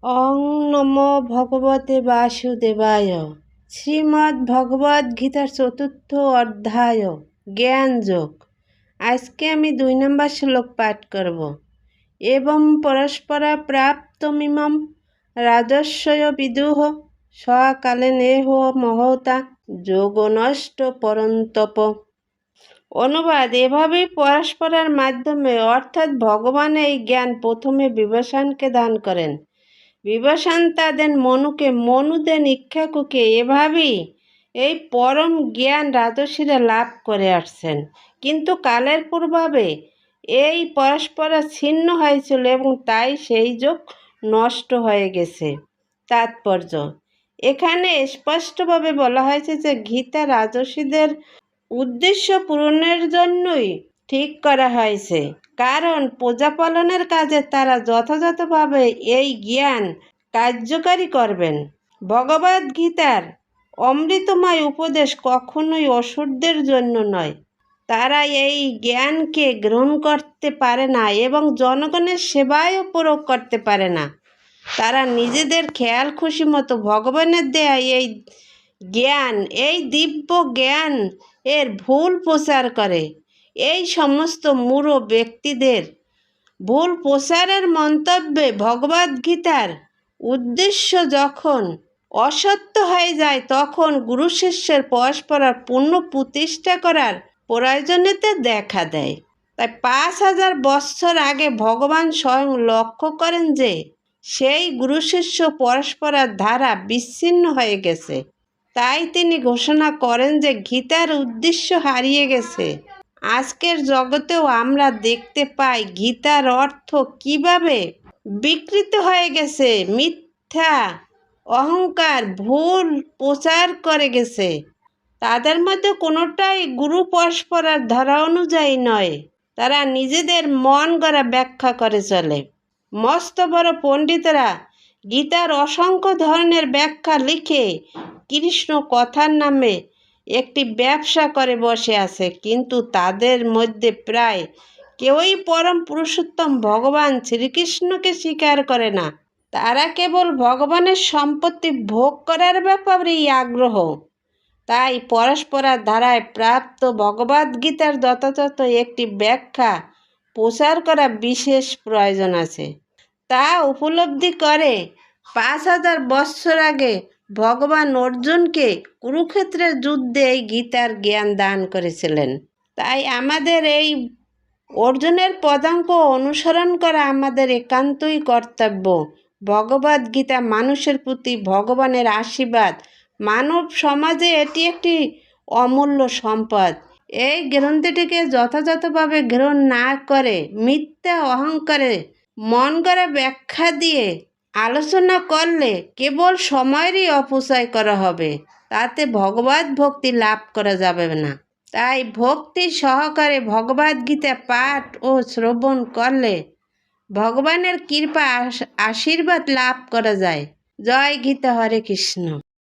ওং নমো ভগবতে বাসুদেবায়। শ্রীমদ্ ভগবদ্ গীতার ৪র্থ অধ্যায় জ্ঞান যোগ। আজকে আমি ২ নম্বর শ্লোক পাঠ করব। এবং পরস্পরা প্রাপ্তমিমম রাজস্বয় বিদুহ সকালে নেহ মহতা যোগনষ্ট পরন্তপ। অনুবাদ: এভাবেই পরস্পরের মাধ্যমে অর্থাৎ ভগবান এই জ্ঞান প্রথমে বিভীষণকে দান করেন। বিভীষণ তাদের মনুকে, মনু দেন ইক্ষ্বাকুকে। এভাবেই এই পরম জ্ঞান রাজর্ষিরা লাভ করে আসছেন। কিন্তু কালের প্রভাবে এই পরস্পর ছিন্ন হয়েছিল এবং তাই সেই যোগ নষ্ট হয়ে গেছে। তাৎপর্য: এখানে স্পষ্টভাবে বলা হয়েছে যে গীতা রাজর্ষিদের উদ্দেশ্য পূরণের জন্যই ঠিক করা হয়েছে, কারণ প্রজা পালনের কাজে তারা যথাযথভাবে এই জ্ঞান কার্যকারী করবেন। ভগবদ্ গীতার অমৃতময় উপদেশ কখনোই অসুরদের জন্য নয়। তারা এই জ্ঞানকে গ্রহণ করতে পারে না এবং জনগণের সেবায়ও প্রয়োগ করতে পারে না। তারা নিজেদের খেয়াল খুশি মতো ভগবানের দেয়া এই জ্ঞান, এই দিব্য জ্ঞান এর ভুল প্রচার করে। এই সমস্ত মূঢ় ব্যক্তিদের ভুল প্রচারের মন্তব্যে ভগবদ্গীতার উদ্দেশ্য যখন অসত্য হয়ে যায়, তখন গুরু শিষ্যের পরস্পর পুনঃ প্রতিষ্ঠা করার প্রয়োজনীয়তা দেখা দেয়। তাই ৫,০০০ বৎসর আগে ভগবান স্বয়ং লক্ষ্য করেন যে সেই গুরু শিষ্য পরস্পরের ধারা বিচ্ছিন্ন হয়ে গেছে। তাই তিনি ঘোষণা করেন যে গীতার উদ্দেশ্য হারিয়ে গেছে। আজকের জগতেও আমরা দেখতে পাই গীতার অর্থ কিভাবে বিকৃত হয়ে গেছে। মিথ্যা অহংকার ভুল প্রচার করে গেছে। তাদের মধ্যে কোনোটাই গুরু পরস্পরের ধারা অনুযায়ী নয়। তারা নিজেদের মন গড়া ব্যাখ্যা করে চলে। মস্ত বড় পণ্ডিতরা গীতার অসংখ্য ধরনের ব্যাখ্যা লিখে কৃষ্ণ কথার নামে একটি ব্যবসা করে বসে আছে, কিন্তু তাদের মধ্যে প্রায় কেউই পরম পুরুষোত্তম ভগবান শ্রীকৃষ্ণকে স্বীকার করে না। তারা কেবল ভগবানের সম্পত্তি ভোগ করার ব্যাপারেই আগ্রহ। তাই পরস্পরের ধারায় প্রাপ্ত ভগবদ্গীতার যথাযথ একটি ব্যাখ্যা প্রচার করা বিশেষ প্রয়োজন আছে। তা উপলব্ধি করে ৫,০০০ বৎসর আগে ভগবান অর্জুনকে কুরুক্ষেত্রের যুদ্ধে এই গীতার জ্ঞান দান করেছিলেন। তাই আমাদের এই অর্জুনের পদাঙ্ক অনুসরণ করা আমাদের একান্তই কর্তব্য। ভগবদ্গীতা মানুষের প্রতি ভগবানের আশীর্বাদ। মানব সমাজে এটি একটি অমূল্য সম্পদ। এই গ্রন্থটিকে যথাযথভাবে গ্রহণ না করে মিথ্যা অহংকারে মন গড়া ব্যাখ্যা দিয়ে আলোচনা করলে কেবল সময়েরই অপচয় করা হবে। তাতে ভগবত ভক্তি লাভ করা যাবে না। তাই ভক্তি সহকারে ভগবদ্গীতা পাঠ ও শ্রবণ করলে ভগবানের কৃপা আশীর্বাদ লাভ করা যায়। জয় গীতা। হরে কৃষ্ণ।